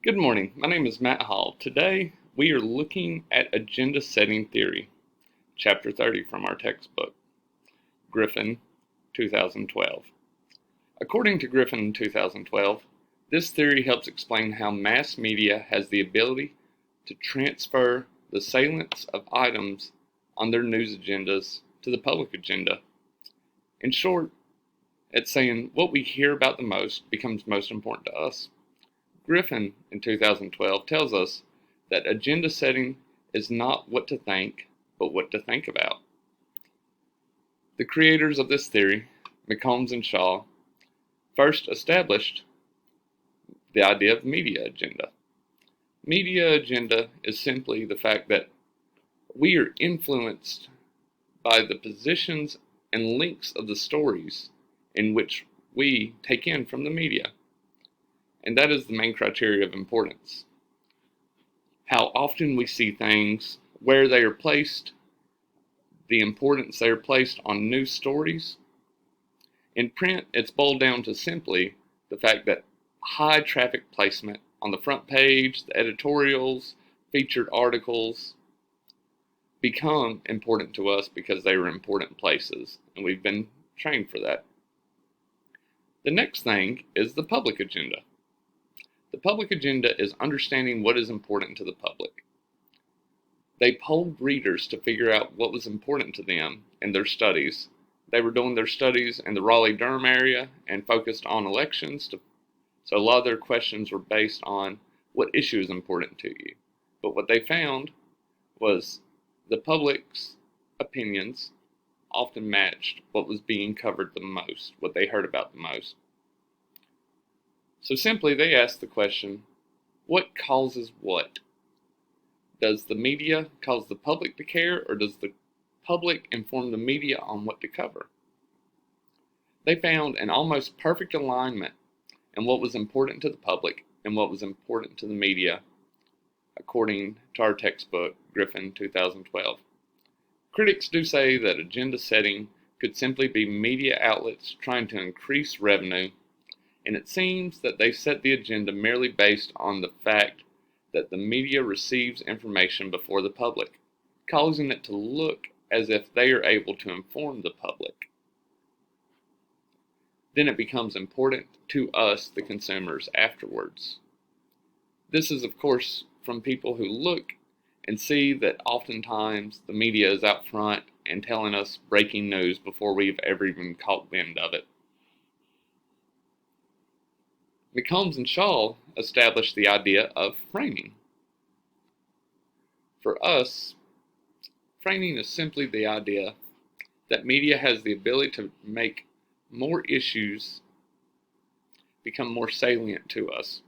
Good morning. My name is Matt Hall. Today we are looking at agenda setting theory, chapter 30 from our textbook, Griffin, 2012. According to Griffin, 2012, this theory helps explain how mass media has the ability to transfer the salience of items on their news agendas to the public agenda. In short, it's saying what we hear about the most becomes most important to us. Griffin in 2012 tells us that agenda setting is not what to think, but what to think about. The creators of this theory, McCombs and Shaw, first established the idea of media agenda. Media agenda is simply the fact that we are influenced by the positions and links of the stories in which we take in from the media. And that is the main criteria of importance. How often we see things, where they are placed, the importance they are placed on news stories. In print, it's boiled down to simply the fact that high traffic placement on the front page, the editorials, featured articles become important to us because they are important places, and we've been trained for that. The next thing is the public agenda. The public agenda is understanding what is important to the public. They polled readers to figure out what was important to them in their studies. They were doing their studies in the Raleigh-Durham area and focused on elections, so a lot of their questions were based on what issue is important to you. But what they found was the public's opinions often matched what was being covered the most, what they heard about the most. So simply they asked the question, what causes what? Does the media cause the public to care, or does the public inform the media on what to cover? They found an almost perfect alignment in what was important to the public and what was important to the media, according to our textbook, Griffin, 2012. Critics do say that agenda setting could simply be media outlets trying to increase revenue, and it seems that they set the agenda merely based on the fact that the media receives information before the public, causing it to look as if they are able to inform the public. Then it becomes important to us, the consumers, afterwards. This is, of course, from people who look and see that oftentimes the media is out front and telling us breaking news before we've ever even caught wind of it. McCombs and Shaw established the idea of framing. For us, framing is simply the idea that media has the ability to make more issues become more salient to us.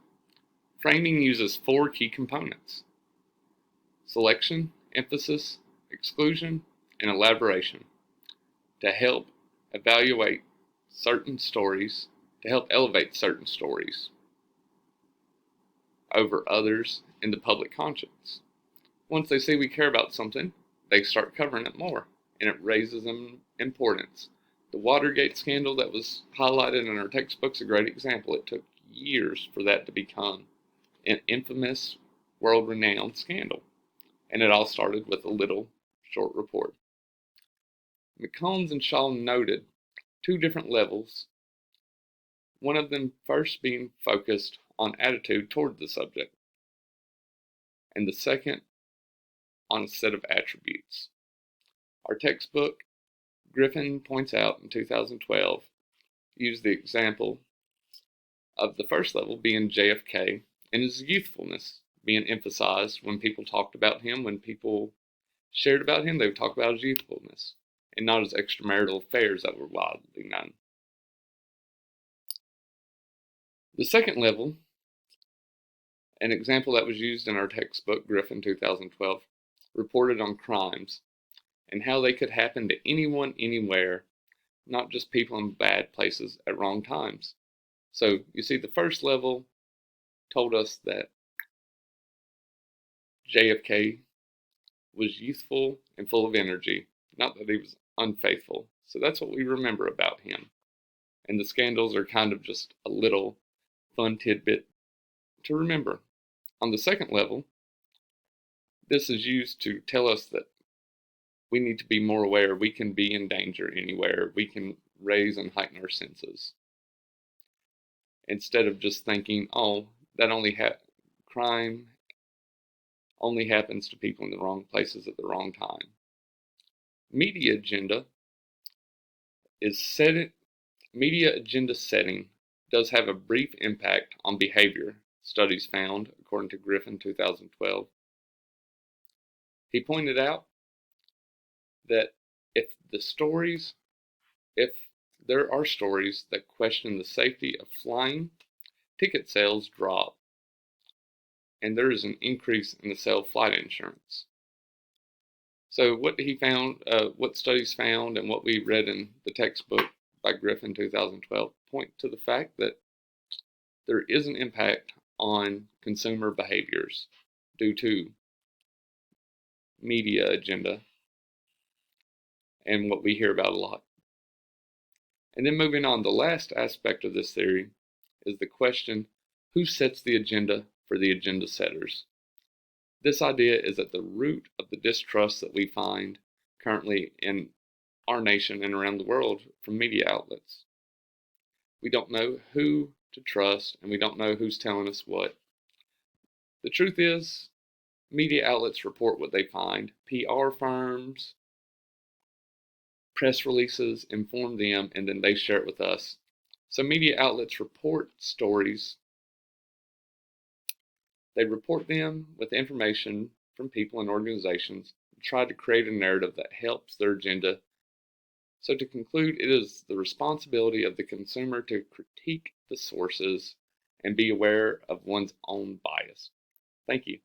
Framing uses four key components: selection, emphasis, exclusion, and elaboration to help evaluate certain stories, to help elevate certain stories over others in the public conscience. Once they see we care about something, they start covering it more, and it raises them importance. The Watergate Scandal that was highlighted in our textbook is a great example. It took years for that to become an infamous, world-renowned scandal, and it all started with a little short report. McCombs and Shaw noted two different levels, one of them first being focused on attitude toward the subject, and the second on a set of attributes. Our textbook, Griffin points out in 2012, used the example of the first level being JFK and his youthfulness being emphasized when people talked about him. When people shared about him, they would talk about his youthfulness and not his extramarital affairs that were widely known. The second level, an example that was used in our textbook, Griffin 2012, reported on crimes and how they could happen to anyone, anywhere, not just people in bad places at wrong times. So you see, the first level told us that JFK was youthful and full of energy, not that he was unfaithful. So that's what we remember about him. And the scandals are kind of just a little fun tidbit to remember. On the second level, this is used to tell us that we need to be more aware. We can be in danger anywhere. We can raise and heighten our senses. Instead of just thinking, oh, that crime only happens to people in the wrong places at the wrong time. Media agenda setting does have a brief impact on behavior, studies found, according to Griffin 2012. He pointed out that if there are stories that question the safety of flying, ticket sales drop, and there is an increase in the sale of flight insurance. So what he found, what studies found, and what we read in the textbook by Griffin 2012 point to the fact that there is an impact on consumer behaviors due to media agenda and what we hear about a lot. And then moving on, the last aspect of this theory is the question, who sets the agenda for the agenda setters? This idea is at the root of the distrust that we find currently in our nation and around the world from media outlets. We don't know who to trust, and we don't know who's telling us what. The truth is, media outlets report what they find. PR firms, press releases inform them, and then they share it with us. So media outlets report stories. They report them with information from people and organizations and try to create a narrative that helps their agenda. So to conclude, it is the responsibility of the consumer to critique the sources and be aware of one's own bias. Thank you.